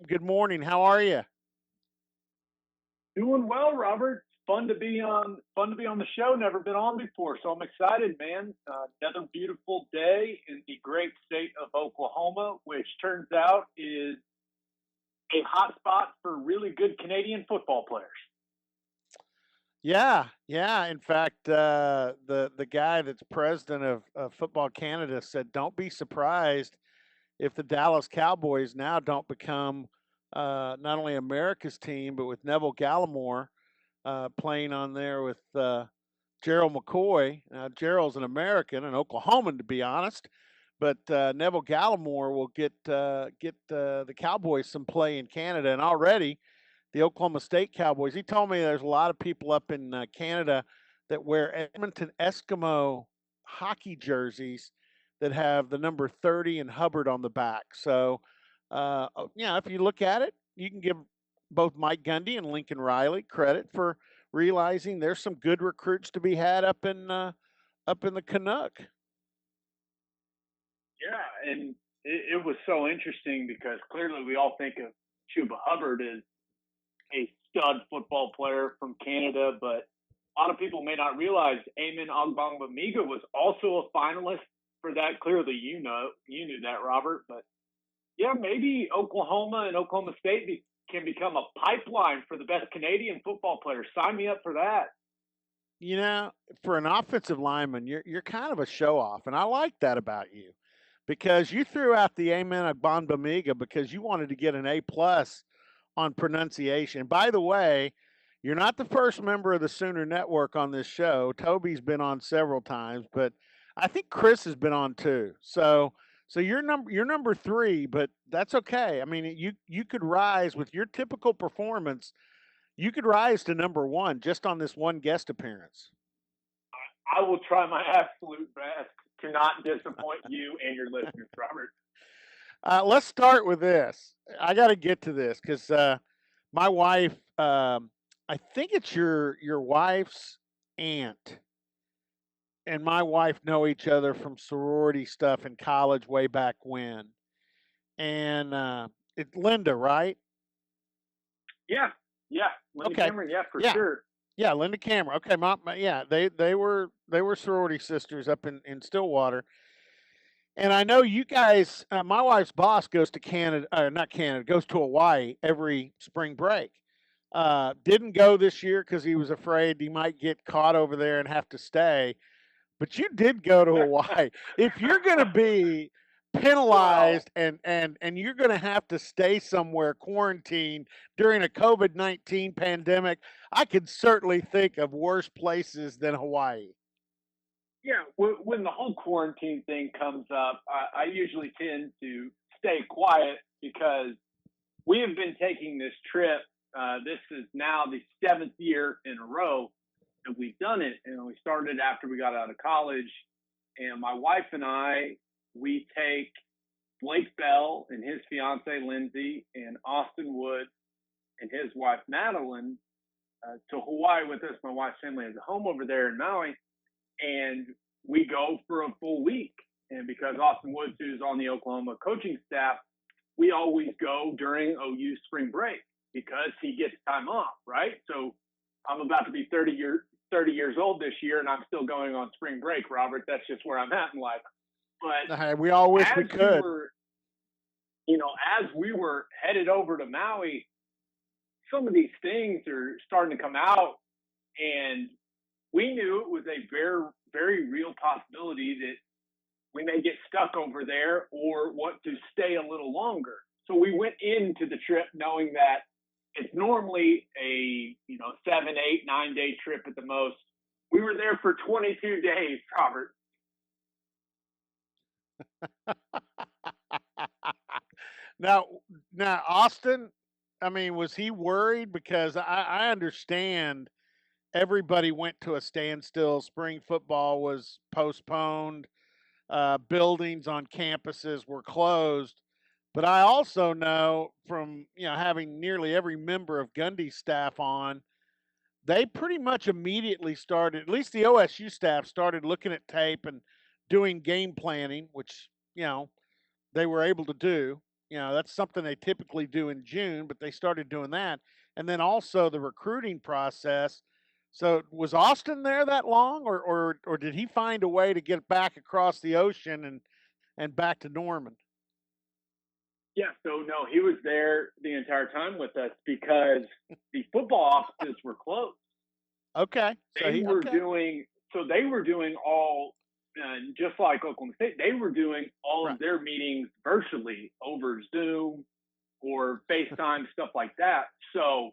Good morning. How are you? Doing well, Robert. Fun to be on the show. Never been on before, so I'm excited, man. Another beautiful day in the great state of Oklahoma, which turns out is a hot spot for really good Canadian football players. Yeah, yeah. In fact, the guy that's president of Football Canada said, "Don't be surprised if the Dallas Cowboys now don't become not only America's team, but with Neville Gallimore playing on there with Gerald McCoy. Now, Gerald's an American, an Oklahoman, to be honest, but Neville Gallimore will get the Cowboys some play in Canada, and already the Oklahoma State Cowboys. He told me there's a lot of people up in Canada that wear Edmonton Eskimo hockey jerseys that have the number 30 and Hubbard on the back. So, if you look at it, you can give both Mike Gundy and Lincoln Riley credit for realizing there's some good recruits to be had up in the Canuck. Yeah, and it was so interesting because clearly we all think of Chuba Hubbard as a stud football player from Canada, but a lot of people may not realize Eamon Ogbongbemiga was also a finalist for that. Clearly, you knew that, Robert. But yeah, maybe Oklahoma and Oklahoma State can become a pipeline for the best Canadian football players. Sign me up for that. You know, for an offensive lineman, you're kind of a show off, and I like that about you because you threw out the Amen Bamiga because you wanted to get an A+ on pronunciation. By the way, you're not the first member of the Sooner Network on this show. Toby's been on several times, but I think Chris has been on too. So you're number three, but that's okay. I mean, you could rise with your typical performance. You could rise to number one just on this one guest appearance. I will try my absolute best to not disappoint you and your listeners, Robert. Let's start with this. I got to get to this because my wife, I think it's your wife's aunt, and my wife know each other from sorority stuff in college way back when. And it's Linda, right? Yeah, yeah, Linda Okay, Cameron, yeah, for yeah, sure. yeah, Linda Cameron. Okay, yeah, they were sorority sisters up in Stillwater. And I know you guys. My wife's boss goes to Canada, not Canada, goes to Hawaii every spring break. Didn't go this year because he was afraid he might get caught over there and have to stay. But you did go to Hawaii. If you're going to be Well, penalized and you're going to have to stay somewhere quarantined during a COVID-19 pandemic, I could certainly think of worse places than Hawaii. yeah, when the whole quarantine thing comes up, I usually tend to stay quiet because we have been taking this trip. This is now the seventh year in a row that we've done it, and we started after we got out of college. And my wife and I, we take Blake Bell and his fiancee Lindsay, and Austin Wood and his wife Madeline to Hawaii with us. My wife's family has a home over there in Maui, and we go for a full week. And because Austin Woods, who's on the Oklahoma coaching staff, we always go during OU spring break because he gets time off, right? So I'm about to be 30 years old this year, and I'm still going on spring break, Robert. That's just where I'm at in life. But We all wish we as we could. were, as we were headed over to Maui, some of these things are starting to come out, and we knew it was a very, very real possibility that we may get stuck over there or want to stay a little longer. So we went into the trip knowing that it's normally a 7, 8, 9 day trip at the most. We were there for 22 days, Robert. now, now, Austin. I mean, was he worried? Because I understand everybody went to a standstill. Spring football was postponed. Buildings on campuses were closed. But I also know from having nearly every member of Gundy's staff on, they pretty much immediately started. At least the OSU staff started looking at tape and doing game planning, which they were able to do. That's something they typically do in June, but they started doing that. And then also the recruiting process. So was Austin there that long, or did he find a way to get back across the ocean and back to Norman? Yeah, so no, he was there the entire time with us because the football offices were closed. Okay, so They he were okay, doing they were doing all just like Oklahoma State. They were doing all right, of their meetings virtually over Zoom or FaceTime, stuff like that. So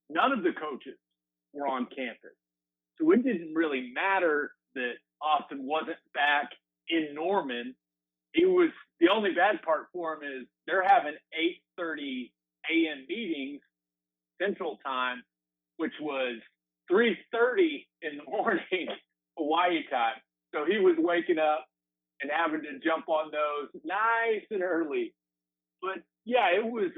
none of the coaches were on campus. So it didn't really matter that Austin wasn't back in Norman. It was the only bad part for him is they're having 8:30 a.m. meetings Central Time, which was 3:30 in the morning Hawaii time. So he was waking up and having to jump on those nice and early. But yeah, it was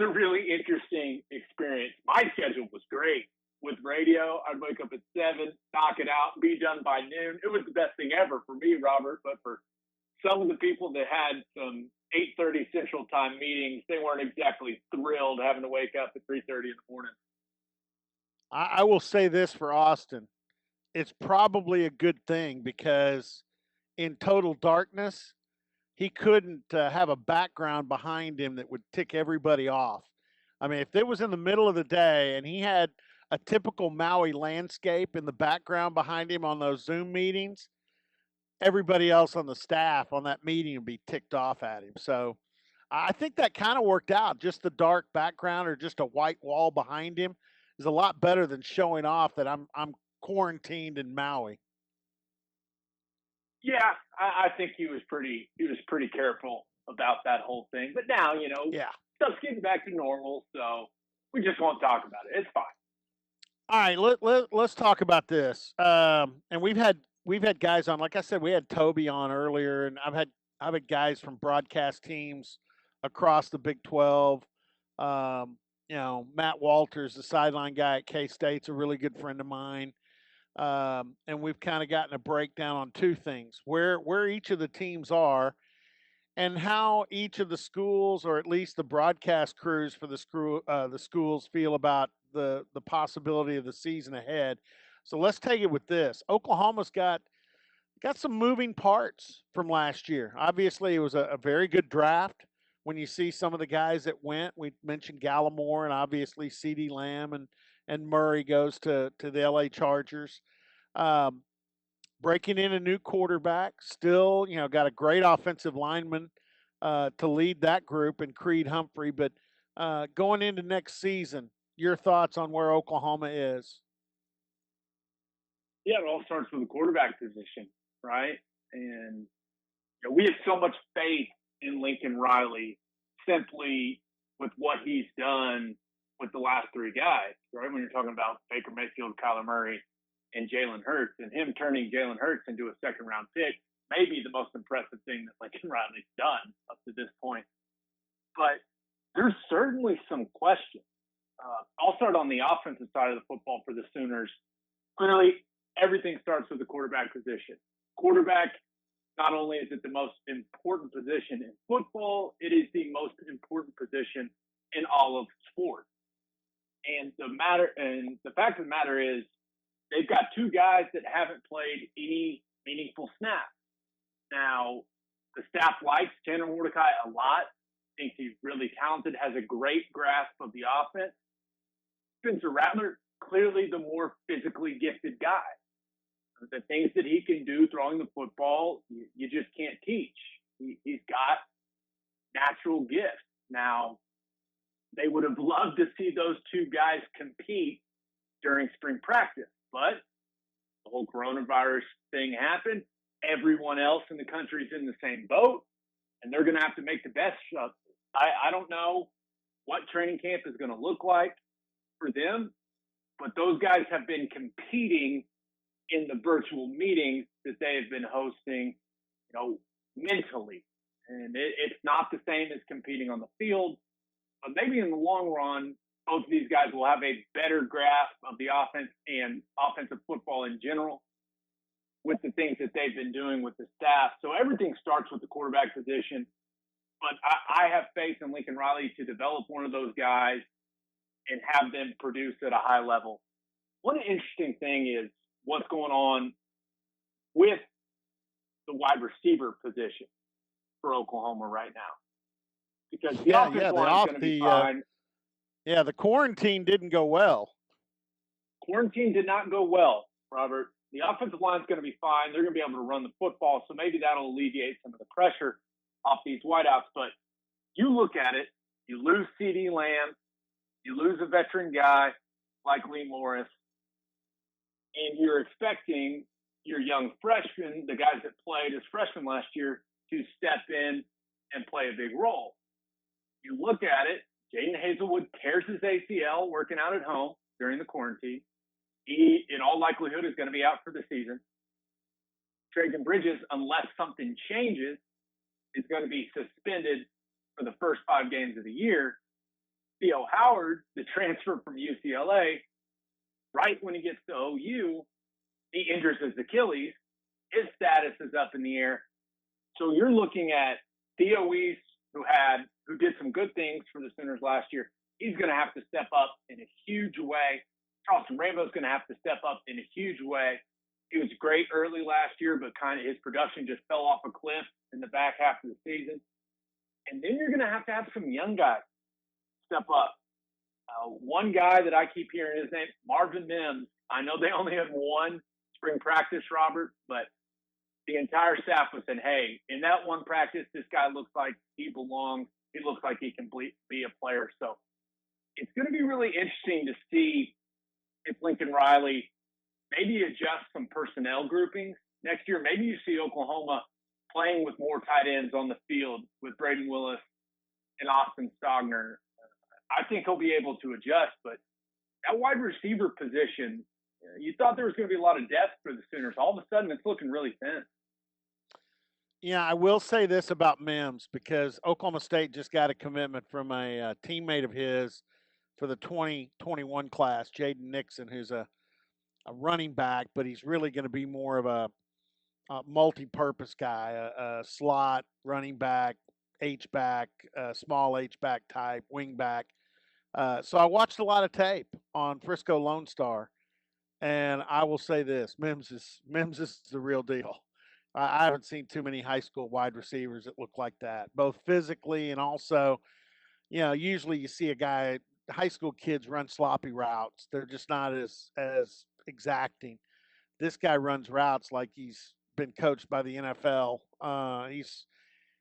a really interesting experience. My schedule was great with radio. I'd wake up at 7, knock it out, be done by noon. It was the best thing ever for me, Robert. But for some of the people that had some 8:30 Central Time meetings, they weren't exactly thrilled having to wake up at 3:30 in the morning. I will say this for Austin, it's probably a good thing because in total darkness, he couldn't have a background behind him that would tick everybody off. I mean, if it was in the middle of the day and he had a typical Maui landscape in the background behind him on those Zoom meetings, everybody else on the staff on that meeting would be ticked off at him. So I think that kind of worked out. Just the dark background or just a white wall behind him is a lot better than showing off that I'm quarantined in Maui. Yeah, I think he was pretty careful about that whole thing. But now, Yeah. stuff's getting back to normal, so we just won't talk about it. It's fine. All right, let's talk about this. And we've had guys on. Like I said, we had Toby on earlier, and I've had guys from broadcast teams across the Big 12. Matt Walters, the sideline guy at K State's a really good friend of mine. And we've kind of gotten a breakdown on two things: where each of the teams are, and how each of the schools, or at least the broadcast crews for the schools, feel about the possibility of the season ahead. So let's take it with this: Oklahoma's got some moving parts from last year. Obviously, it was a very good draft. When you see some of the guys that went, we mentioned Gallimore and obviously C.D. Lamb and Murray goes to the L.A. Chargers. Um, Breaking in a new quarterback, still, got a great offensive lineman to lead that group in Creed Humphrey. But going into next season, your thoughts on where Oklahoma is? Yeah, it all starts with the quarterback position, right? And we have so much faith in Lincoln Riley simply with what he's done with the last three guys, right? When you're talking about Baker Mayfield, Kyler Murray, and Jalen Hurts, and him turning Jalen Hurts into a second round pick may be the most impressive thing that Lincoln Riley's done up to this point. But there's certainly some questions. I'll start on the offensive side of the football for the Sooners. Clearly, everything starts with the quarterback position. Quarterback, not only is it the most important position in football, it is the most important position in all of sports. And the fact of the matter is, they've got two guys that haven't played any meaningful snaps. Now, the staff likes Tanner Mordecai a lot, thinks he's really talented, has a great grasp of the offense. Spencer Rattler, clearly the more physically gifted guy. The things that he can do throwing the football, you just can't teach. He's got natural gifts. Now, they would have loved to see those two guys compete during spring practice, but the whole coronavirus thing happened. Everyone else in the country is in the same boat, and they're going to have to make the best of it. I don't know what training camp is going to look like for them, but those guys have been competing in the virtual meetings that they have been hosting, mentally. And it's not the same as competing on the field, but maybe in the long run, both of these guys will have a better grasp of the offense and offensive football in general with the things that they've been doing with the staff. So everything starts with the quarterback position. But I have faith in Lincoln Riley to develop one of those guys and have them produce at a high level. One interesting thing is what's going on with the wide receiver position for Oklahoma right now. Because the offensive line is going to be fine. The quarantine didn't go well. Quarantine did not go well, Robert. The offensive line is going to be fine. They're going to be able to run the football, so maybe that'll alleviate some of the pressure off these wideouts. But you look at it, you lose CeeDee Lamb, you lose a veteran guy like Lee Morris, and you're expecting your young freshmen, the guys that played as freshmen last year, to step in and play a big role. You look at it, Jaden Hazelwood tears his ACL working out at home during the quarantine. He, in all likelihood, is going to be out for the season. Trajan Bridges, unless something changes, is going to be suspended for the first 5 games of the year. Theo Howard, the transfer from UCLA, right when he gets to OU, he injures his Achilles. His status is up in the air. So you're looking at Theo Weiss, who did some good things for the Sooners last year. He's going to have to step up in a huge way. Charleston Rainbow's going to have to step up in a huge way. He was great early last year, but kind of his production just fell off a cliff in the back half of the season. And then you're going to have some young guys step up. One guy that I keep hearing his name, Marvin Mims. I know they only had one spring practice, Robert, but the entire staff was saying, hey, in that one practice, this guy looks like he belongs. He looks like he can be a player. So it's going to be really interesting to see if Lincoln Riley maybe adjusts some personnel groupings next year. Maybe you see Oklahoma playing with more tight ends on the field with Braden Willis and Austin Stogner. I think he'll be able to adjust, but that wide receiver position, you thought there was going to be a lot of depth for the Sooners. All of a sudden, it's looking really thin. Yeah, I will say this about Mims because Oklahoma State just got a commitment from a teammate of his for the 2021 class, Jaden Nixon, who's a running back, but he's really going to be more of a multi-purpose guy, a slot running back, H-back, small H-back type, wing back. So I watched a lot of tape on Frisco Lone Star, and I will say this: Mims is the real deal. I haven't seen too many high school wide receivers that look like that, both physically and also, usually you see a guy, high school kids run sloppy routes. They're just not as exacting. This guy runs routes like he's been coached by the NFL.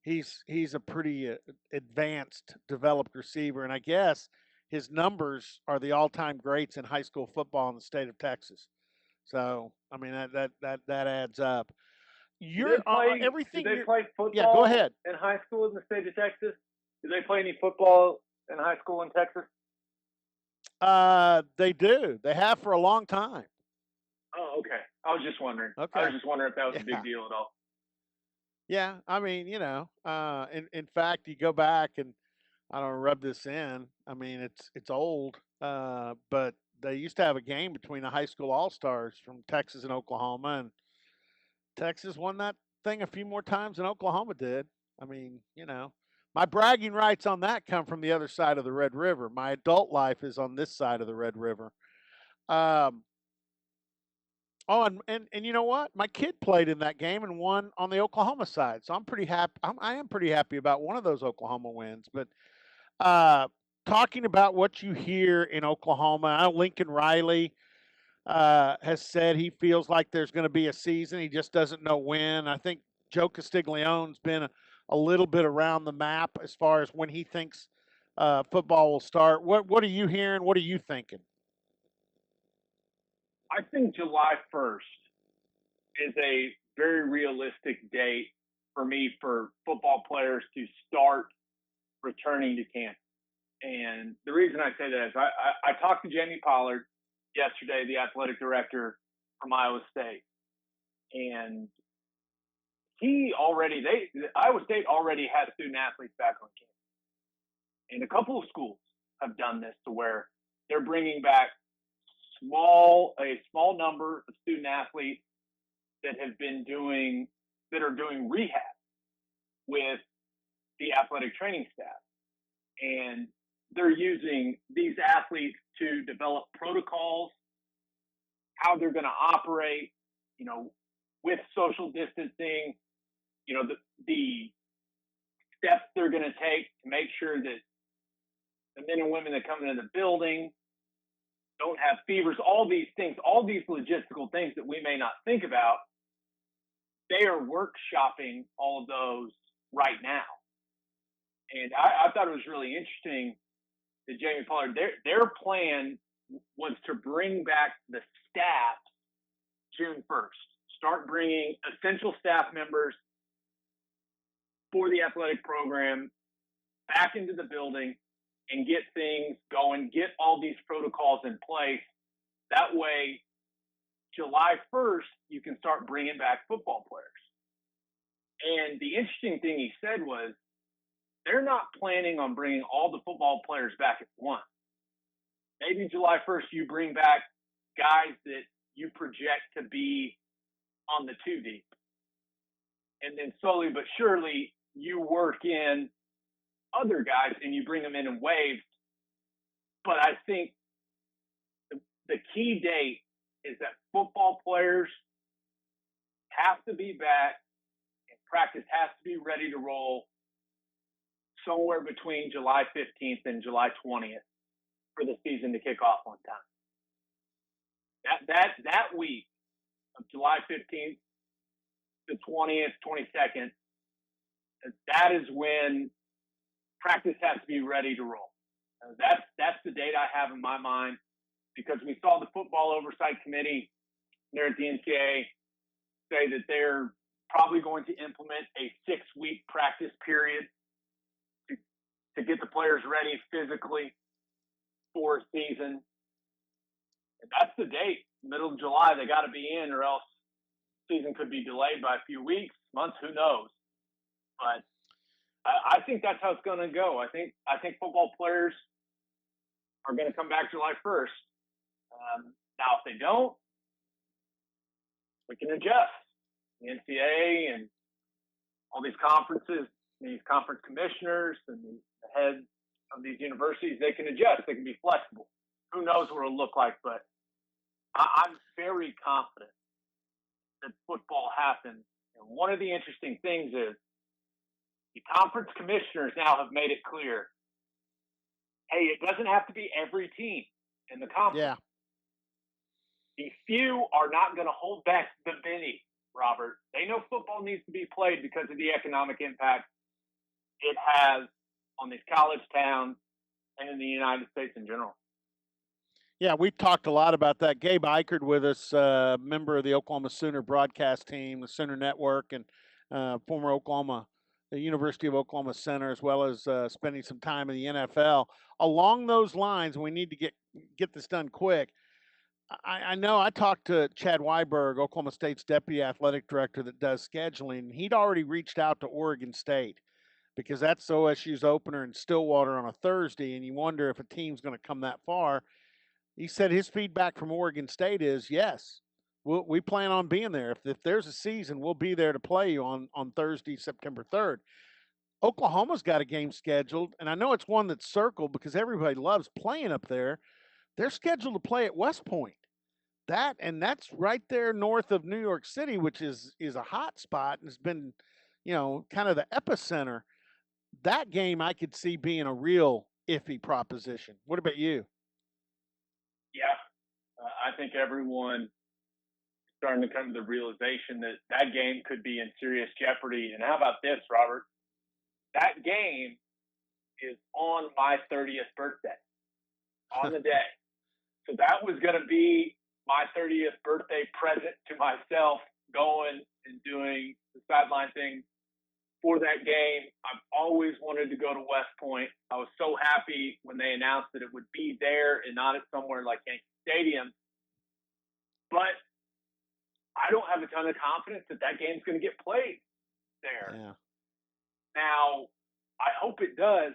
He's a pretty advanced, developed receiver, and I guess his numbers are the all-time greats in high school football in the state of Texas. So, I mean, that adds up. Everything. Do they play football? Yeah, go ahead. In high school in the state of Texas, do they play any football in high school in Texas? They do. They have for a long time. Oh, okay. I was just wondering. Okay. I was just wondering if that was a big deal at all. Yeah, I mean, in fact, you go back and I don't rub this in. I mean, it's old, but they used to have a game between the high school all-stars from Texas and Oklahoma, and Texas won that thing a few more times than Oklahoma did. I mean, my bragging rights on that come from the other side of the Red River. My adult life is on this side of the Red River. And you know what? My kid played in that game and won on the Oklahoma side, so I'm pretty happy. I am pretty happy about one of those Oklahoma wins. But talking about what you hear in Oklahoma, Lincoln Riley has said he feels like there's going to be a season. He just doesn't know when. I think Joe Castiglione's been a little bit around the map as far as when he thinks football will start. What are you hearing? What are you thinking? I think July 1st is a very realistic date for me for football players to start returning to camp. And the reason I say that is I talked to Jamie Pollard yesterday, the athletic director from Iowa State, and Iowa State already has student athletes back on campus. And a couple of schools have done this to where they're bringing back a small number of student athletes that are doing rehab with the athletic training staff. And they're using these athletes to develop protocols, how they're going to operate, with social distancing, the steps they're going to take to make sure that the men and women that come into the building don't have fevers, all these things, all these logistical things that we may not think about. They are workshopping all of those right now. And I thought it was really interesting that Jamie Pollard, their plan was to bring back the staff June 1st. Start bringing essential staff members for the athletic program back into the building and get things going, get all these protocols in place. That way, July 1st, you can start bringing back football players. And the interesting thing he said was, they're not planning on bringing all the football players back at once. Maybe July 1st, you bring back guys that you project to be on the 2 deep. And then slowly but surely, you work in other guys and you bring them in waves. But I think the key date is that football players have to be back and practice has to be ready to roll somewhere between July 15th and July 20th for the season to kick off on time. That week of July 15th to 20th, 22nd, that is when practice has to be ready to roll. That's the date I have in my mind, because we saw the Football Oversight Committee there at the NCAA say that they're probably going to implement a 6-week practice period to get the players ready physically for a season. And that's the date, middle of July. They got to be in, or else season could be delayed by a few weeks, months, who knows. But I think that's how it's going to go. I think football players are going to come back July 1st. Now, if they don't, we can adjust. The NCAA and all these conferences, these conference commissioners and the heads of these universities, they can adjust. They can be flexible. Who knows what it'll look like, but I'm very confident that football happens. And one of the interesting things is the conference commissioners now have made it clear, hey, it doesn't have to be every team in the conference. Yeah. The few are not going to hold back the many, Robert. They know football needs to be played because of the economic impact it has on these college towns and in the United States in general. Yeah, we've talked a lot about that. Gabe Ikard with us, member of the Oklahoma Sooner broadcast team, the Sooner Network, and former the University of Oklahoma center, as well as spending some time in the NFL. Along those lines, we need to get this done quick. I know I talked to Chad Weiberg, Oklahoma State's deputy athletic director that does scheduling, and he'd already reached out to Oregon State because that's OSU's opener in Stillwater on a Thursday, and you wonder if a team's going to come that far. He said his feedback from Oregon State is, yes, we plan on being there. If there's a season, we'll be there to play you on Thursday, September 3rd. Oklahoma's got a game scheduled, and I know it's one that's circled because everybody loves playing up there. They're scheduled to play at West Point. That's right there north of New York City, which is a hot spot and has been, kind of the epicenter. That game I could see being a real iffy proposition. What about you? Yeah, I think everyone is starting to come to the realization that game could be in serious jeopardy. And how about this, Robert? That game is on my 30th birthday, on the day. So that was going to be my 30th birthday present to myself, going and doing the sideline thing for that game. I've always wanted to go to West Point. I was so happy when they announced that it would be there and not at somewhere like Yankee Stadium. But I don't have a ton of confidence that game's going to get played there. Yeah. Now, I hope it does.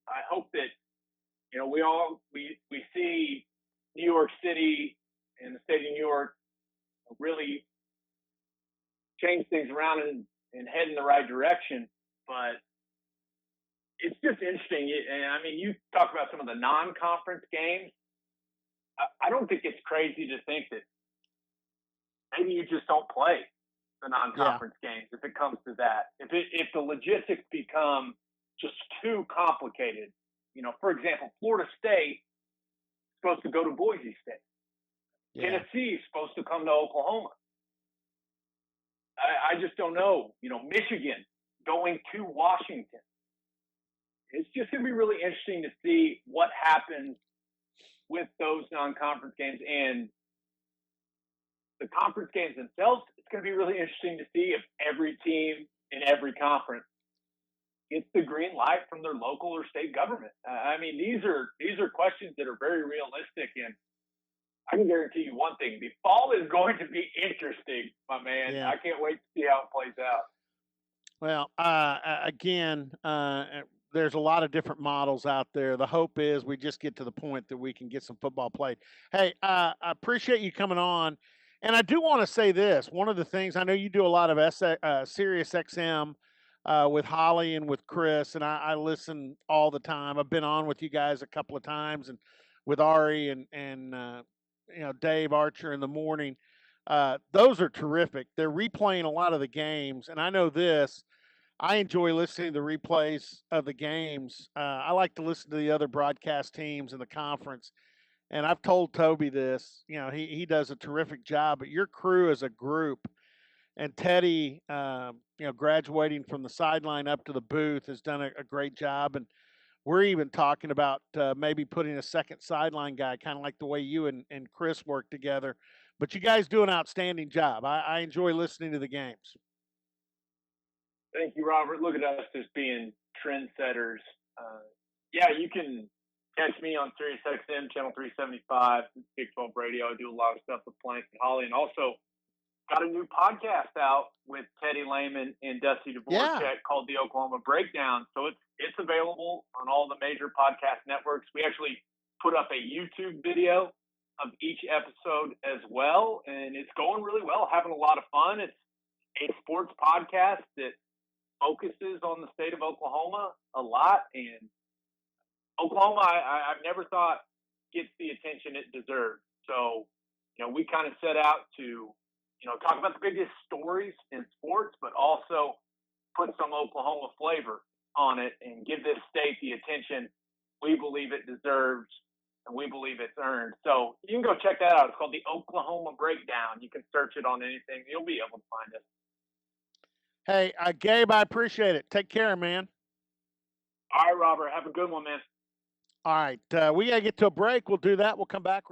I hope that, we see New York City and the state of New York really change things around and head in the right direction. But it's just interesting. And I mean, you talk about some of the non-conference games. I don't think it's crazy to think that maybe you just don't play the Yeah, non-conference games if it comes to that. If the logistics become just too complicated, for example, Florida State is supposed to go to Boise State. yeah, Tennessee is supposed to come to Oklahoma. I just don't know. Michigan going to Washington. It's just going to be really interesting to see what happens with those non-conference games and the conference games themselves. It's going to be really interesting to see if every team in every conference gets the green light from their local or state government. I mean, these are questions that are very realistic, and I can guarantee you one thing: the fall is going to be interesting, my man. yeah. I can't wait to see how it plays out. Well, again, there's a lot of different models out there. The hope is we just get to the point that we can get some football played. Hey, I appreciate you coming on, and I do want to say this. One of the things I know you do a lot of Sirius XM with Holly and with Chris, and I listen all the time. I've been on with you guys a couple of times, and with Ari and Dave Archer in the morning. Those are terrific. They're replaying a lot of the games, and I know this. I enjoy listening to the replays of the games. I like to listen to the other broadcast teams in the conference, and I've told Toby this. He does a terrific job, but your crew as a group and Teddy, graduating from the sideline up to the booth has done a great job. And we're even talking about maybe putting a second sideline guy, kind of like the way you and Chris work together. But you guys do an outstanding job. I enjoy listening to the games. Thank you, Robert. Look at us just being trendsetters. Yeah, you can catch me on Sirius XM channel 375, Big 12 Radio. I do a lot of stuff with Plank and Holly, and also got a new podcast out with Teddy Lehman and Dusty Dvorak Yeah. called The Oklahoma Breakdown. So it's available on all the major podcast networks. We actually put up a YouTube video of each episode as well, and it's going really well. Having a lot of fun. It's a sports podcast that focuses on the state of Oklahoma a lot, and Oklahoma, I've never thought gets the attention it deserves. So, we kind of set out to, talk about the biggest stories in sports, but also put some Oklahoma flavor on it and give this state the attention we believe it deserves and we believe it's earned. So you can go check that out. It's called the Oklahoma Breakdown. You can search it on anything. You'll be able to find it. Hey, Gabe, I appreciate it. Take care, man. All right, Robert. Have a good one, man. All right. We got to get to a break. We'll do that. We'll come back.